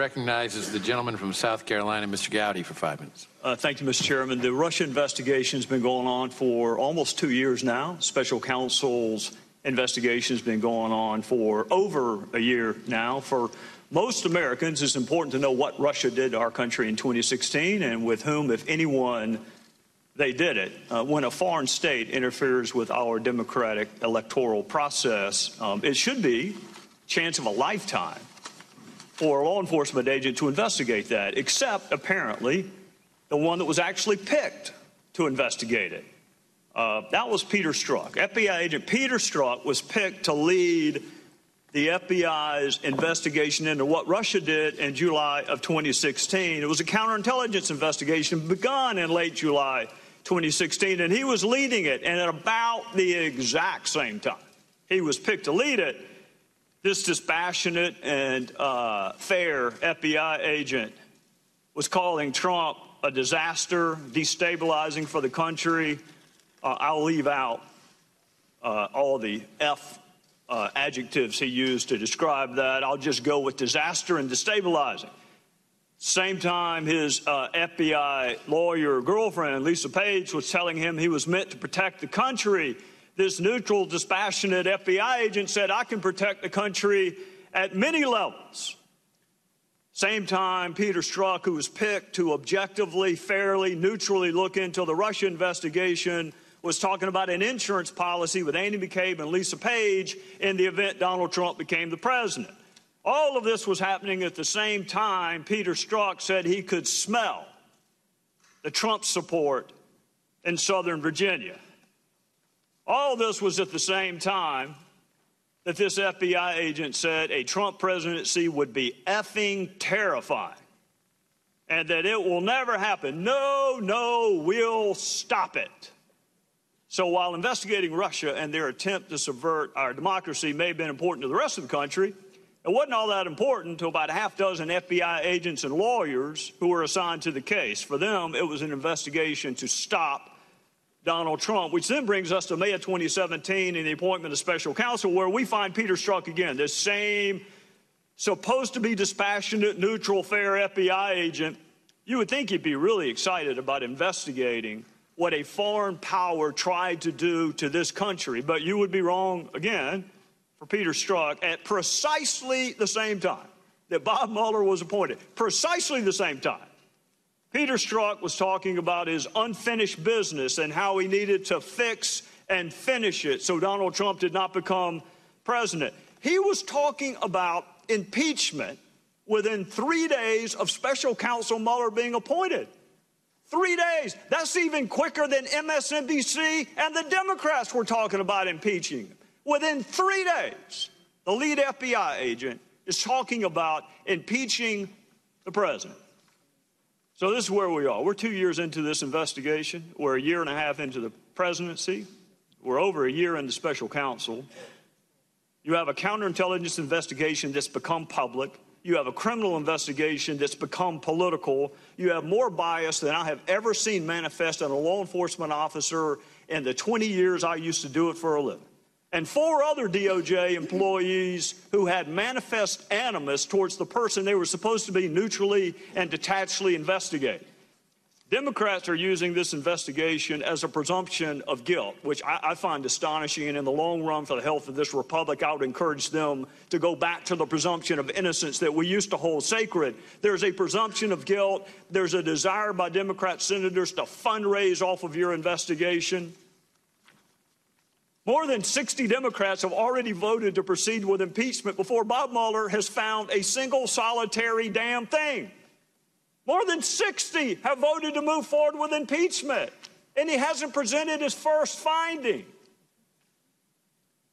recognizes the gentleman from South Carolina, Mr. Gowdy, for 5 minutes. Thank you, Mr. Chairman. The Russia investigation has been going on for almost 2 years now. Special counsel's investigation has been going on for over a year now. For most Americans, it's important to know what Russia did to our country in 2016 and with whom, if anyone, they did it. When a foreign state interferes with our democratic electoral process, it should be a chance of a lifetime for a law enforcement agent to investigate that, except apparently the one that was actually picked to investigate it. That was Peter Strzok. FBI agent Peter Strzok was picked to lead the FBI's investigation into what Russia did in July of 2016. It was a counterintelligence investigation begun in late July 2016, and he was leading it. And at about the exact same time he was picked to lead it, this dispassionate and fair FBI agent was calling Trump a disaster, destabilizing for the country. I'll leave out all the adjectives he used to describe that. I'll just go with disaster and destabilizing. Same time, his FBI lawyer girlfriend, Lisa Page, was telling him he was meant to protect the country. This neutral, dispassionate FBI agent said, I can protect the country at many levels. Same time, Peter Strzok, who was picked to objectively, fairly, neutrally look into the Russia investigation, was talking about an insurance policy with Andy McCabe and Lisa Page in the event Donald Trump became the president. All of this was happening at the same time Peter Strzok said he could smell the Trump support in Southern Virginia. All this was at the same time that this FBI agent said a Trump presidency would be effing terrifying and that it will never happen. No, we'll stop it. So while investigating Russia and their attempt to subvert our democracy may have been important to the rest of the country, it wasn't all that important to about a half dozen FBI agents and lawyers who were assigned to the case. For them, it was an investigation to stop Donald Trump, which then brings us to May of 2017 and the appointment of special counsel, where we find Peter Strzok again, this same supposed to be dispassionate, neutral, fair FBI agent. You would think he'd be really excited about investigating what a foreign power tried to do to this country. But you would be wrong again for Peter Strzok at precisely the same time that Bob Mueller was appointed, precisely the same time. Peter Strzok was talking about his unfinished business and how he needed to fix and finish it so Donald Trump did not become president. He was talking about impeachment within 3 days of special counsel Mueller being appointed. 3 days. That's even quicker than MSNBC and the Democrats were talking about impeaching him. Within 3 days, the lead FBI agent is talking about impeaching the president. So this is where we are. We're 2 years into this investigation. We're a year and a half into the presidency. We're over a year into special counsel. You have a counterintelligence investigation that's become public. You have a criminal investigation that's become political. You have more bias than I have ever seen manifest in a law enforcement officer in the 20 years I used to do it for a living. And 4 other DOJ employees who had manifest animus towards the person they were supposed to be neutrally and detachedly investigating. Democrats are using this investigation as a presumption of guilt, which I find astonishing. And in the long run, for the health of this republic, I would encourage them to go back to the presumption of innocence that we used to hold sacred. There's a presumption of guilt. There's a desire by Democrat senators to fundraise off of your investigation. More than 60 Democrats have already voted to proceed with impeachment before Bob Mueller has found a single solitary damn thing. More than 60 have voted to move forward with impeachment, and he hasn't presented his first finding.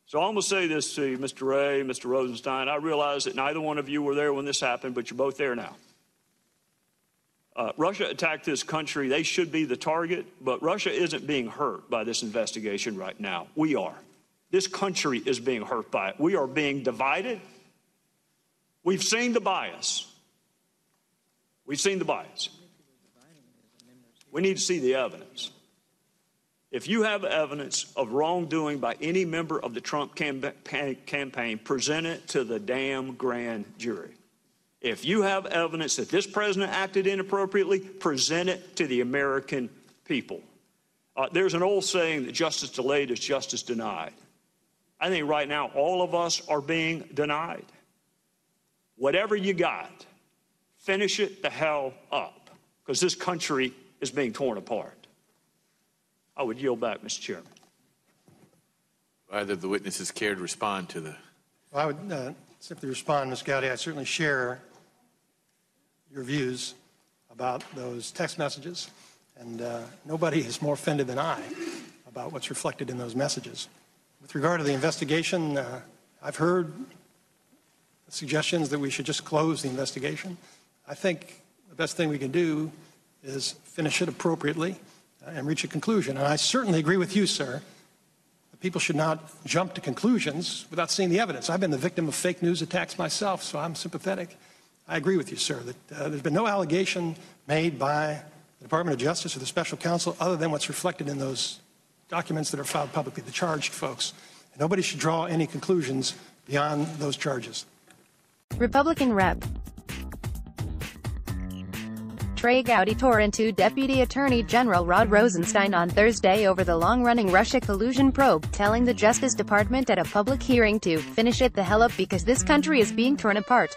So I'm going to say this to you, Mr. Wray, Mr. Rosenstein. I realize that neither one of you were there when this happened, but you're both there now. Russia attacked this country. They should be the target, but Russia isn't being hurt by this investigation right now. We are. This country is being hurt by it. We are being divided. We've seen the bias. We've seen the bias. We need to see the evidence. If you have evidence of wrongdoing by any member of the Trump campaign, present it to the damn grand jury. If you have evidence that this president acted inappropriately, present it to the American people. There's an old saying that justice delayed is justice denied. I think right now all of us are being denied. Whatever you got, finish it the hell up, because this country is being torn apart. I would yield back, Mr. Chairman. Either the witnesses care to respond to the... Well, I would simply respond, Ms. Gowdy. I certainly share your views about those text messages, and nobody is more offended than I about what's reflected in those messages. With regard to the investigation, I've heard suggestions that we should just close the investigation. I think the best thing we can do is finish it appropriately and reach a conclusion. And I certainly agree with you, sir, that people should not jump to conclusions without seeing the evidence. I've been the victim of fake news attacks myself, so I'm sympathetic. I agree with you, sir, that there's been no allegation made by the Department of Justice or the special counsel other than what's reflected in those documents that are filed publicly, the charged folks. And nobody should draw any conclusions beyond those charges. Republican Rep. Gowdy tore into Deputy Attorney General Rod Rosenstein on Thursday over the long-running Russia collusion probe, telling the Justice Department at a public hearing to finish it the hell up because this country is being torn apart.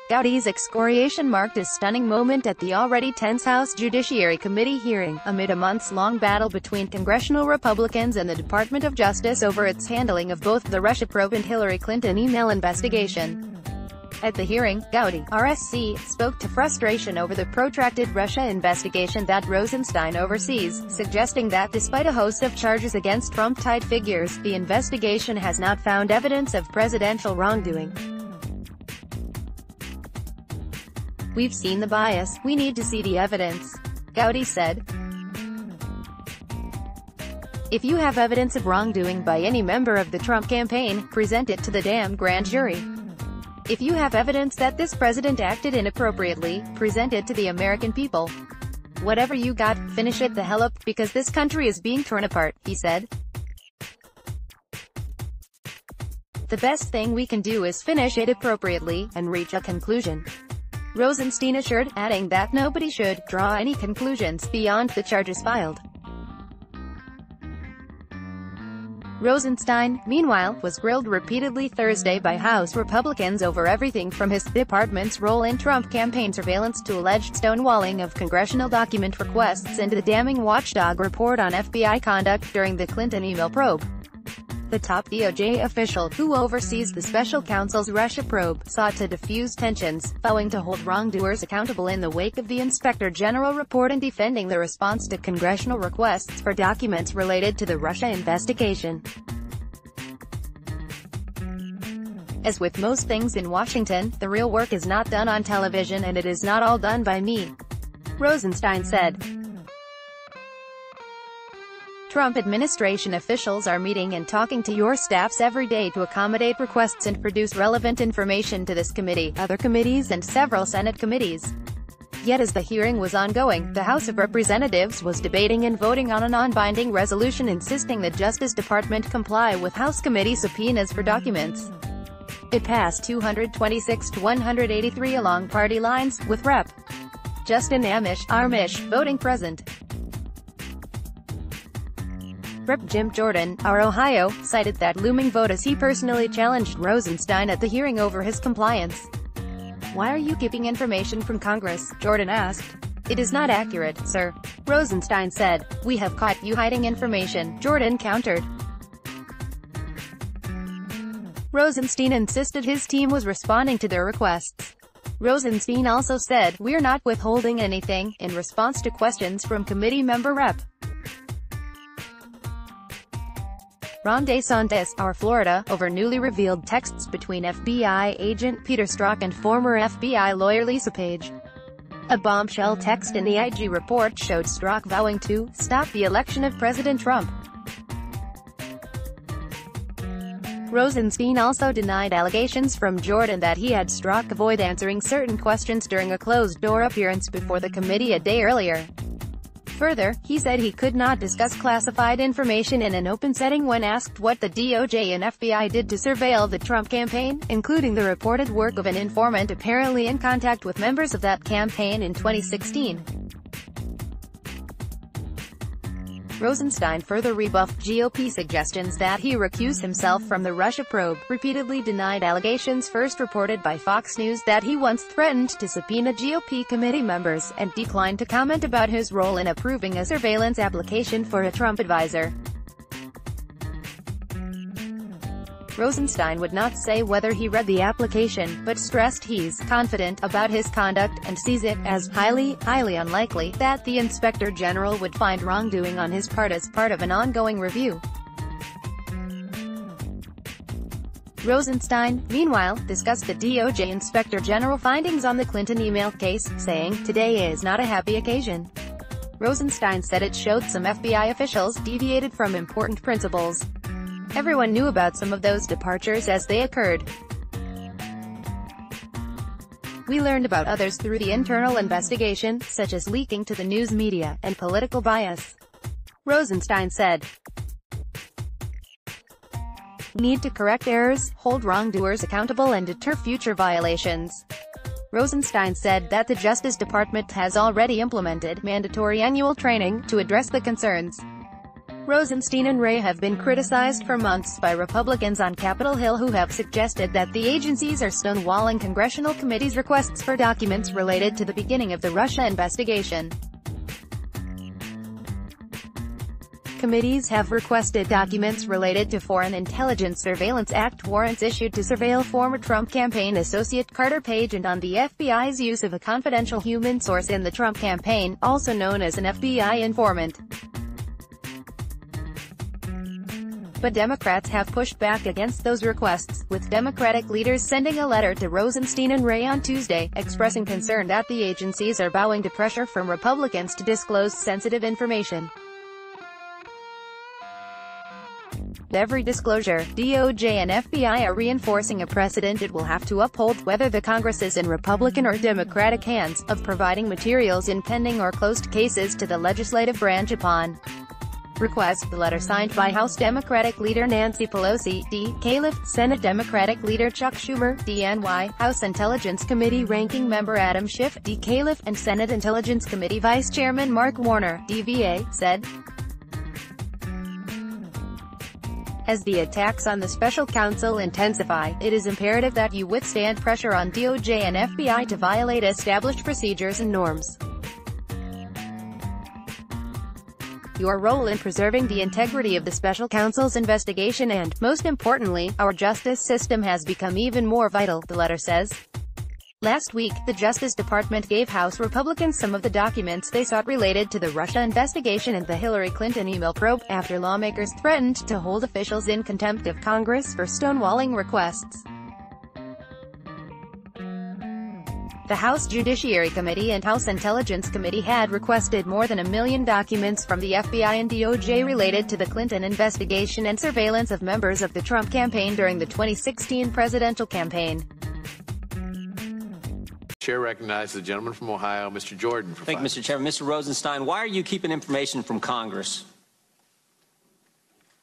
Gowdy's excoriation marked a stunning moment at the already tense House Judiciary Committee hearing, amid a months-long battle between congressional Republicans and the Department of Justice over its handling of both the Russia probe and Hillary Clinton email investigation. At the hearing, Gowdy, RSC, spoke to frustration over the protracted Russia investigation that Rosenstein oversees, suggesting that despite a host of charges against Trump-tied figures, the investigation has not found evidence of presidential wrongdoing. We've seen the bias, we need to see the evidence, Gowdy said. If you have evidence of wrongdoing by any member of the Trump campaign, present it to the damn grand jury. If you have evidence that this president acted inappropriately, present it to the American people. Whatever you got, finish it the hell up, because this country is being torn apart, he said. The best thing we can do is finish it appropriately, and reach a conclusion, Rosenstein assured, adding that nobody should draw any conclusions beyond the charges filed. Rosenstein, meanwhile, was grilled repeatedly Thursday by House Republicans over everything from his department's role in Trump campaign surveillance to alleged stonewalling of congressional document requests and the damning watchdog report on FBI conduct during the Clinton email probe. The top DOJ official, who oversees the special counsel's Russia probe, sought to diffuse tensions, vowing to hold wrongdoers accountable in the wake of the Inspector General report and defending the response to congressional requests for documents related to the Russia investigation. As with most things in Washington, the real work is not done on television and it is not all done by me, Rosenstein said. Trump administration officials are meeting and talking to your staffs every day to accommodate requests and produce relevant information to this committee, other committees and several Senate committees. Yet as the hearing was ongoing, the House of Representatives was debating and voting on a non-binding resolution insisting the Justice Department comply with House committee subpoenas for documents. It passed 226 to 183 along party lines, with Rep. Justin Amish voting present. Rep. Jim Jordan, our Ohio, cited that looming vote as he personally challenged Rosenstein at the hearing over his compliance. "Why are you keeping information from Congress?" Jordan asked. "It is not accurate, sir," Rosenstein said. "We have caught you hiding information," Jordan countered. Rosenstein insisted his team was responding to their requests. Rosenstein also said, "We're not withholding anything," in response to questions from committee member Rep. Ron DeSantis, our Florida, over newly revealed texts between FBI agent Peter Strzok and former FBI lawyer Lisa Page. A bombshell text in the IG report showed Strzok vowing to stop the election of President Trump. Rosenstein also denied allegations from Jordan that he had Strzok avoid answering certain questions during a closed-door appearance before the committee a day earlier. Further, he said he could not discuss classified information in an open setting when asked what the DOJ and FBI did to surveil the Trump campaign, including the reported work of an informant apparently in contact with members of that campaign in 2016. Rosenstein further rebuffed GOP suggestions that he recuse himself from the Russia probe, repeatedly denied allegations first reported by Fox News that he once threatened to subpoena GOP committee members, and declined to comment about his role in approving a surveillance application for a Trump advisor. Rosenstein would not say whether he read the application, but stressed he's confident about his conduct, and sees it as highly unlikely that the Inspector General would find wrongdoing on his part as part of an ongoing review. Rosenstein, meanwhile, discussed the DOJ Inspector General findings on the Clinton email case, saying, "Today is not a happy occasion." Rosenstein said it showed some FBI officials deviated from important principles. Everyone knew about some of those departures as they occurred. We learned about others through the internal investigation, such as leaking to the news media, and political bias. Rosenstein said, "We need to correct errors, hold wrongdoers accountable and deter future violations." Rosenstein said that the Justice Department has already implemented mandatory annual training to address the concerns. Rosenstein and Wray have been criticized for months by Republicans on Capitol Hill who have suggested that the agencies are stonewalling congressional committees' requests for documents related to the beginning of the Russia investigation. Committees have requested documents related to Foreign Intelligence Surveillance Act warrants issued to surveil former Trump campaign associate Carter Page and on the FBI's use of a confidential human source in the Trump campaign, also known as an FBI informant. But Democrats have pushed back against those requests, with Democratic leaders sending a letter to Rosenstein and Wray on Tuesday, expressing concern that the agencies are bowing to pressure from Republicans to disclose sensitive information. With every disclosure, DOJ and FBI are reinforcing a precedent it will have to uphold, whether the Congress is in Republican or Democratic hands, of providing materials in pending or closed cases to the legislative branch upon request. The letter signed by House Democratic Leader Nancy Pelosi, D. Califf, Senate Democratic Leader Chuck Schumer, DNY, House Intelligence Committee Ranking Member Adam Schiff, D. Califf, and Senate Intelligence Committee Vice Chairman Mark Warner, DVA, said, "As the attacks on the special counsel intensify, it is imperative that you withstand pressure on DOJ and FBI to violate established procedures and norms. Your role in preserving the integrity of the special counsel's investigation and, most importantly, our justice system has become even more vital," the letter says. Last week, the Justice Department gave House Republicans some of the documents they sought related to the Russia investigation and the Hillary Clinton email probe, after lawmakers threatened to hold officials in contempt of Congress for stonewalling requests. The House Judiciary Committee and House Intelligence Committee had requested more than 1 million documents from the FBI and DOJ related to the Clinton investigation and surveillance of members of the Trump campaign during the 2016 presidential campaign. Chair recognizes the gentleman from Ohio, Mr. Jordan. Thank you, Mr. Chairman. Mr. Rosenstein, why are you keeping information from Congress?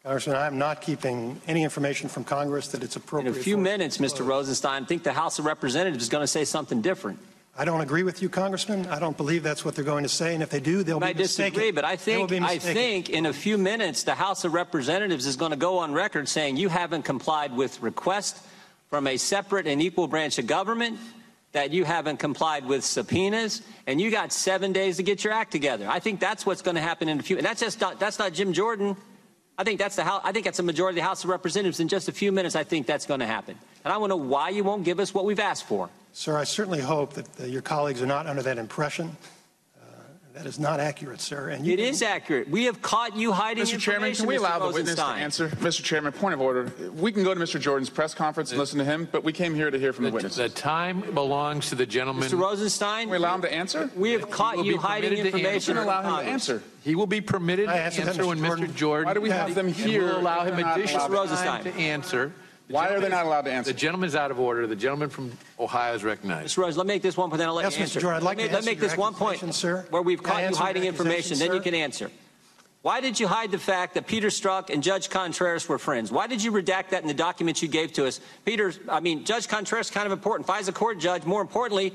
Congressman, I'm not keeping any information from Congress that it's appropriate. In a few minutes, Mr. Rosenstein, I think the House of Representatives is going to say something different. I don't agree with you, Congressman. I don't believe that's what they're going to say, and if they do, they'll be mistaken. I disagree, but I think in a few minutes, the House of Representatives is going to go on record saying you haven't complied with requests from a separate and equal branch of government, that you haven't complied with subpoenas, and you got 7 days to get your act together. I think that's what's going to happen in a few. And that's not Jim Jordan. I think that's a majority of the House of Representatives. In just a few minutes, I think that's going to happen. And I want to know why you won't give us what we've asked for. Sir, I certainly hope that your colleagues are not under that impression. That is not accurate, sir. And it is accurate. We have caught you hiding Mr. Chairman, can we allow the witness to answer? Mr. Chairman, point of order. We can go to Mr. Jordan's press conference and listen to him, but we came here to hear from the witnesses. The time belongs to the gentleman. Mr. Rosenstein, can we allow him to answer? We have caught you hiding information. Allow him to answer. He will be permitted to answer when Mr. Jordan. Why do we have them here? We'll allow him additional time to answer. Why are they not allowed to answer? The gentleman's out of order. The gentleman from Ohio is recognized. Mr. Rose, let me make this one point, then I'll let you Mr. answer. Jordan, I'd like to let answer me make your this one point accusation, sir. where we've Can I caught you answer hiding your information, accusation, then you sir? can answer. Why did you hide the fact that Peter Strzok and Judge Contreras were friends? Why did you redact that in the documents you gave to us? Judge Contreras is kind of important. FISA court judge, more importantly,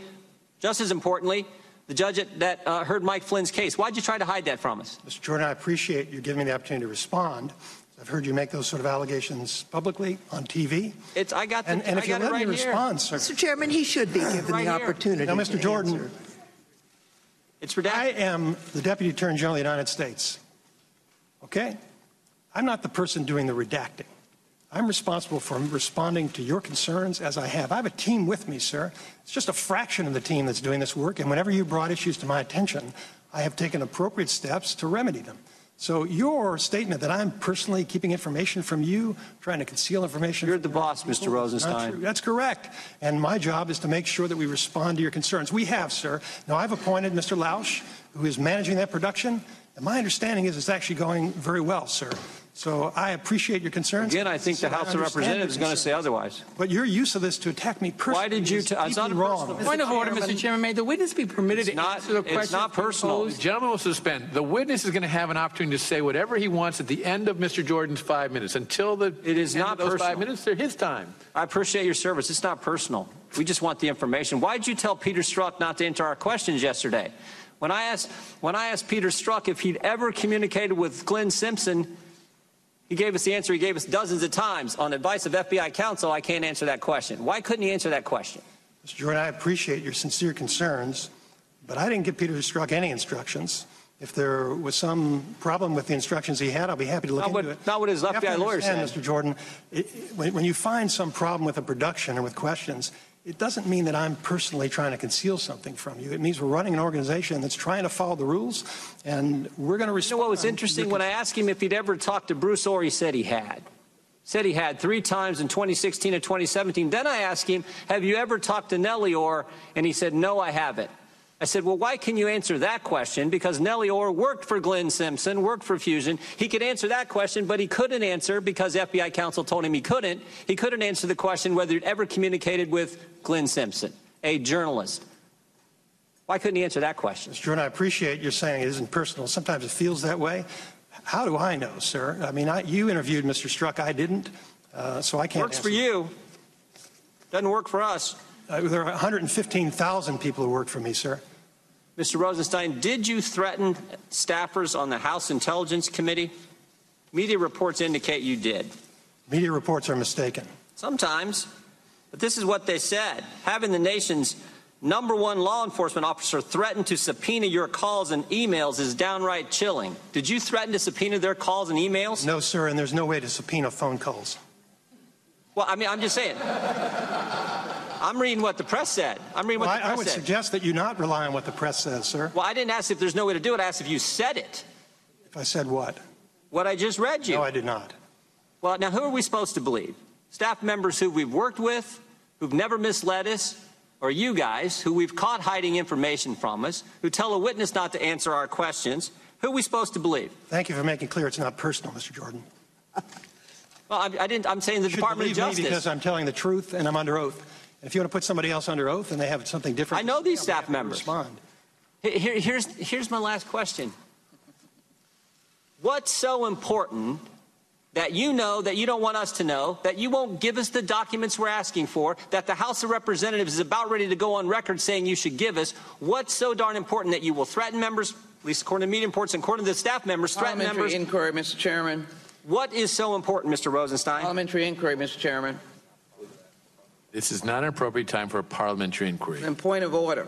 just as importantly, the judge that heard Mike Flynn's case. Why did you try to hide that from us? Mr. Jordan, I appreciate you giving me the opportunity to respond. I've heard you make those sort of allegations publicly on TV. I got and if you let me respond, sir. Mr. Chairman, he should be given Right the here. opportunity. Now, Mr. Jordan, answer. It's redacted. I am the Deputy Attorney General of the United States. Okay? I'm not the person doing the redacting. I'm responsible for responding to your concerns as I have. I have a team with me, sir. It's just a fraction of the team that's doing this work, and whenever you brought issues to my attention, I have taken appropriate steps to remedy them. So your statement that I'm personally keeping information from you, trying to conceal information... You're the boss, Mr. Rosenstein. That's correct. And my job is to make sure that we respond to your concerns. We have, sir. Now, I've appointed Mr. Lausch, who is managing that production, and my understanding is it's actually going very well, sir. So I appreciate your concerns. Again, I think the House of Representatives is going to say otherwise. But your use of this to attack me personally Why did you? is It's not wrong. Point of order, Mr. Chairman. May the witness be permitted to answer the question? It's not personal. The gentleman will suspend. The witness is going to have an opportunity to say whatever he wants at the end of Mr. Jordan's 5 minutes. Until the It is end not of those personal. 5 minutes, they're his time. I appreciate your service. It's not personal. We just want the information. Why did you tell Peter Strzok not to answer our questions yesterday? When I asked Peter Strzok if he'd ever communicated with Glenn Simpson, he gave us the answer he gave us dozens of times. On advice of FBI counsel, I can't answer that question. Why couldn't he answer that question? Mr. Jordan, I appreciate your sincere concerns, but I didn't give Peter Strzok any instructions. If there was some problem with the instructions he had, I'll be happy to look into it. Not what his FBI lawyer said. Mr. Jordan, when you find some problem with a production or with questions, it doesn't mean that I'm personally trying to conceal something from you. It means we're running an organization that's trying to follow the rules, and we're going to respond. You know what was interesting? When I asked him if he'd ever talked to Bruce Orr, he said he had. Said he had 3 times in 2016 and 2017. Then I asked him, have you ever talked to Nellie Orr? And he said, no, I haven't. I said, well, why can you answer that question? Because Nellie Orr worked for Glenn Simpson, worked for Fusion. He could answer that question, but he couldn't answer because FBI counsel told him he couldn't. He couldn't answer the question whether he'd ever communicated with Glenn Simpson, a journalist. Why couldn't he answer that question? Mr. Jordan, I appreciate your saying it isn't personal. Sometimes it feels that way. How do I know, sir? I mean, you interviewed Mr. Strzok. I didn't, so I can't Works for you. Doesn't work for us. There are 115,000 people who work for me, sir. Mr. Rosenstein, did you threaten staffers on the House Intelligence Committee? Media reports indicate you did. Media reports are mistaken. Sometimes. But this is what they said. Having the nation's #1 law enforcement officer threaten to subpoena your calls and emails is downright chilling. Did you threaten to subpoena their calls and emails? No, sir, and there's no way to subpoena phone calls. Well, I mean, I'm just saying. I'm reading what the press said. I'm reading what the press said. I would suggest that you not rely on what the press says, sir. Well, I didn't ask if there's no way to do it. I asked if you said it. If I said what? What I just read you. No, I did not. Well, now, who are we supposed to believe? Staff members who we've worked with, who've never misled us, or you guys, who we've caught hiding information from us, who tell a witness not to answer our questions? Who are we supposed to believe? Thank you for making clear it's not personal, Mr. Jordan. Well, I'm saying the Department of Justice. Me because I'm telling the truth and I'm under oath. And if you want to put somebody else under oath and they have something different, I know these staff members. Respond. Here's my last question. What's so important that you know that you don't want us to know, that you won't give us the documents we're asking for, that the House of Representatives is about ready to go on record saying you should give us? What's so darn important that you will threaten members, at least according to media reports and according to the staff members, threaten members? Parliamentary inquiry, Mr. Chairman. What is so important, Mr. Rosenstein? Parliamentary inquiry, Mr. Chairman. This is not an appropriate time for a parliamentary inquiry. And point of order.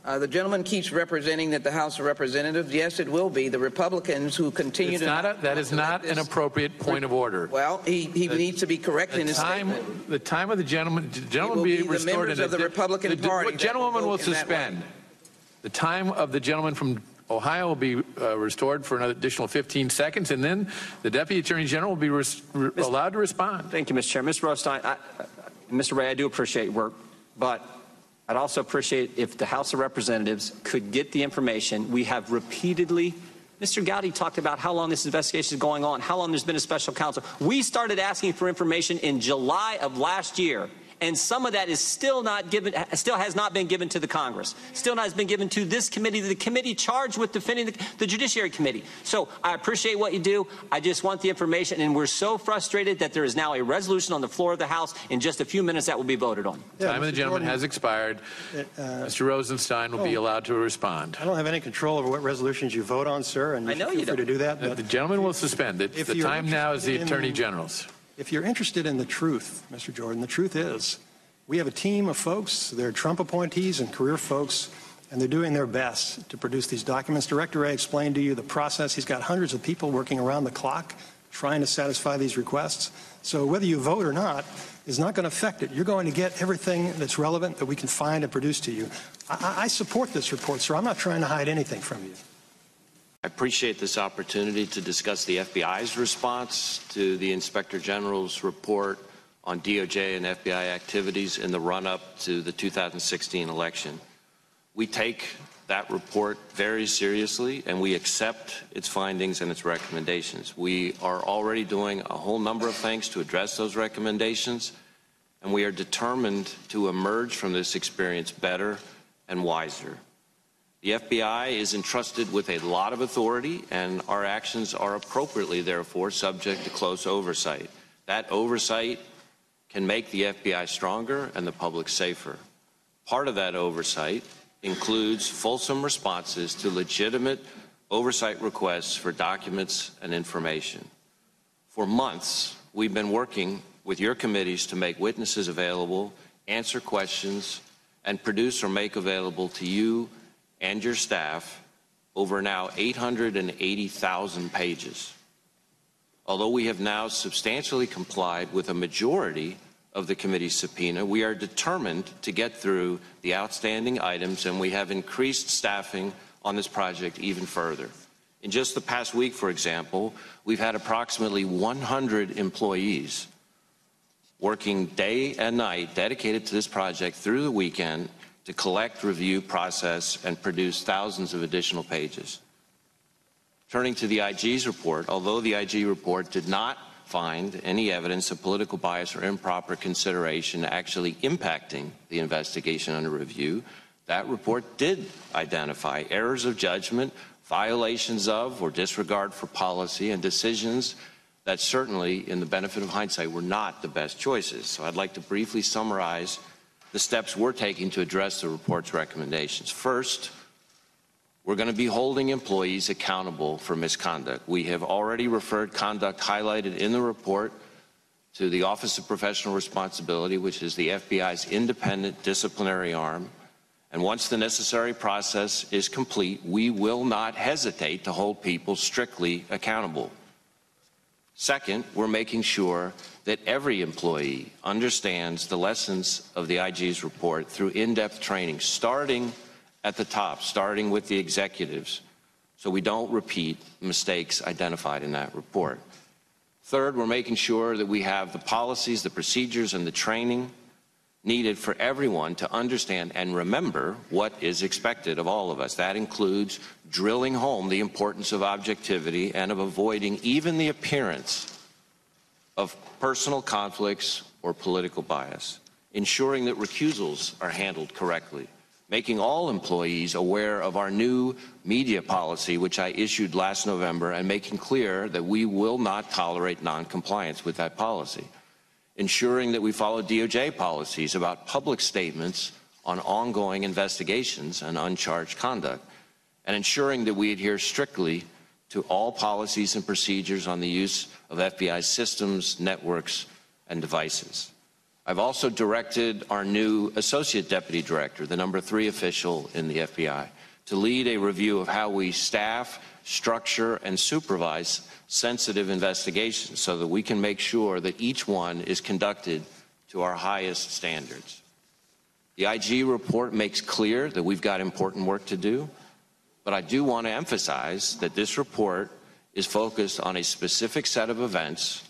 The gentleman keeps representing that the House of Representatives, yes, it will be, the Republicans who continue That is not an appropriate point of order. Well, he needs to be correct in his statement. The time of the gentleman will be restored. the members of the Republican Party. The gentlewoman will suspend. The time of the gentleman from Ohio will be restored for another additional 15 seconds, and then the Deputy Attorney General will be allowed to respond. Thank you, Mr. Chair. Mr. Rosenstein, Mr. Wray, I do appreciate your work, but I'd also appreciate if the House of Representatives could get the information we have repeatedly Mr. Gowdy talked about how long this investigation is going on, how long there's been a special counsel. We started asking for information in July of last year, and some of that is still has not been given to the Congress, still not has been given to this committee, the committee charged with defending the Judiciary Committee. So I appreciate what you do. I just want the information, and we're so frustrated that there is now a resolution on the floor of the House in just a few minutes that will be voted on. Yeah, time of the gentleman has expired. Mr. Rosenstein will be allowed to respond. I don't have any control over what resolutions you vote on, sir, and I know feel free to do that. But the gentleman will suspend it. The time now is the Attorney General's. If you're interested in the truth, Mr. Jordan, the truth is we have a team of folks. They're Trump appointees and career folks, and they're doing their best to produce these documents. Director Wray explained to you the process. He's got hundreds of people working around the clock trying to satisfy these requests. So whether you vote or not is not going to affect it. You're going to get everything that's relevant that we can find and produce to you. I support this report, sir. I'm not trying to hide anything from you. I appreciate this opportunity to discuss the FBI's response to the Inspector General's report on DOJ and FBI activities in the run-up to the 2016 election. We take that report very seriously, and we accept its findings and its recommendations. We are already doing a whole number of things to address those recommendations, and we are determined to emerge from this experience better and wiser. The FBI is entrusted with a lot of authority, and our actions are appropriately, therefore, subject to close oversight. That oversight can make the FBI stronger and the public safer. Part of that oversight includes fulsome responses to legitimate oversight requests for documents and information. For months, we've been working with your committees to make witnesses available, answer questions, and produce or make available to you and your staff over now 880,000 pages. Although we have now substantially complied with a majority of the committee's subpoena, we are determined to get through the outstanding items, and we have increased staffing on this project even further. In just the past week, for example, we've had approximately 100 employees working day and night dedicated to this project through the weekend to collect, review, process, and produce thousands of additional pages. Turning to the IG's report, although the IG report did not find any evidence of political bias or improper consideration actually impacting the investigation under review, that report did identify errors of judgment, violations of or disregard for policy, and decisions that certainly, in the benefit of hindsight, were not the best choices. So I'd like to briefly summarize the steps we're taking to address the report's recommendations. First, we're going to be holding employees accountable for misconduct. We have already referred conduct highlighted in the report to the Office of Professional Responsibility, which is the FBI's independent disciplinary arm. And once the necessary process is complete, we will not hesitate to hold people strictly accountable. Second, we're making sure that every employee understands the lessons of the IG's report through in-depth training, starting at the top, starting with the executives, so we don't repeat mistakes identified in that report. Third, we're making sure that we have the policies, the procedures, and the training needed for everyone to understand and remember what is expected of all of us. That includes drilling home the importance of objectivity and of avoiding even the appearance of personal conflicts or political bias, ensuring that recusals are handled correctly, making all employees aware of our new media policy, which I issued last November, and making clear that we will not tolerate noncompliance with that policy, ensuring that we follow DOJ policies about public statements on ongoing investigations and uncharged conduct, and ensuring that we adhere strictly to all policies and procedures on the use of FBI systems, networks, and devices. I've also directed our new Associate Deputy Director, the number 3 official in the FBI, to lead a review of how we staff, structure, and supervise sensitive investigations so that we can make sure that each one is conducted to our highest standards. The IG report makes clear that we've got important work to do, but I do want to emphasize that this report is focused on a specific set of events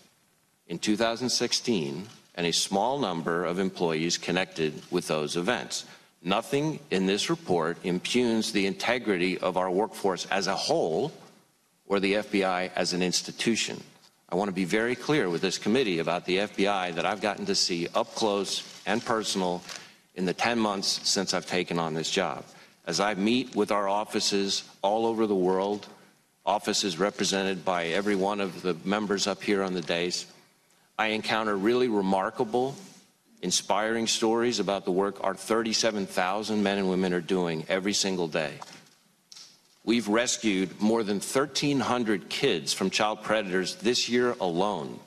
in 2016 and a small number of employees connected with those events. Nothing in this report impugns the integrity of our workforce as a whole or the FBI as an institution. I want to be very clear with this committee about the FBI that I've gotten to see up close and personal in the 10 months since I've taken on this job. As I meet with our offices all over the world, offices represented by every one of the members up here on the dais, I encounter really remarkable, inspiring stories about the work our 37,000 men and women are doing every single day. We've rescued more than 1,300 kids from child predators this year alone.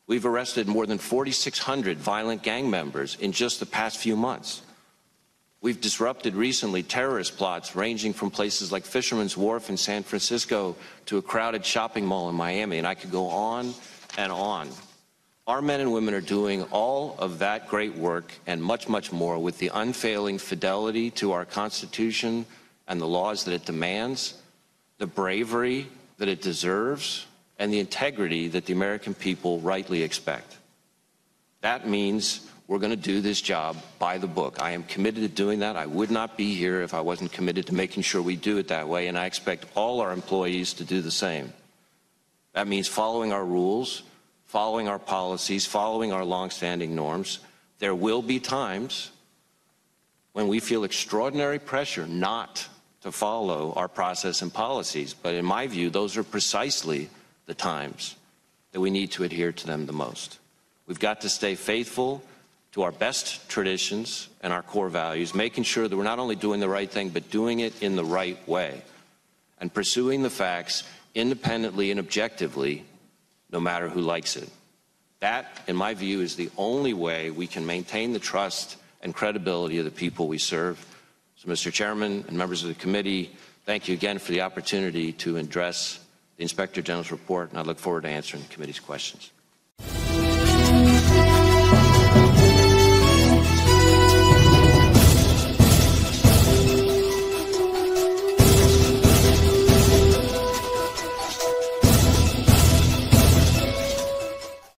We've arrested more than 4,600 violent gang members in just the past few months. We've disrupted recently terrorist plots ranging from places like Fisherman's Wharf in San Francisco to a crowded shopping mall in Miami, and I could go on and on. Our men and women are doing all of that great work and much, much more with the unfailing fidelity to our Constitution and the laws that it demands, the bravery that it deserves, and the integrity that the American people rightly expect. That means we're going to do this job by the book. I am committed to doing that. I would not be here if I wasn't committed to making sure we do it that way, and I expect all our employees to do the same. That means following our rules, following our policies, following our longstanding norms. There will be times when we feel extraordinary pressure not to follow our process and policies, but in my view, those are precisely the times that we need to adhere to them the most. We've got to stay faithful to our best traditions and our core values, making sure that we're not only doing the right thing, but doing it in the right way, and pursuing the facts independently and objectively, no matter who likes it. That, in my view, is the only way we can maintain the trust and credibility of the people we serve. So, Mr. Chairman and members of the committee, thank you again for the opportunity to address the Inspector General's report, and I look forward to answering the committee's questions.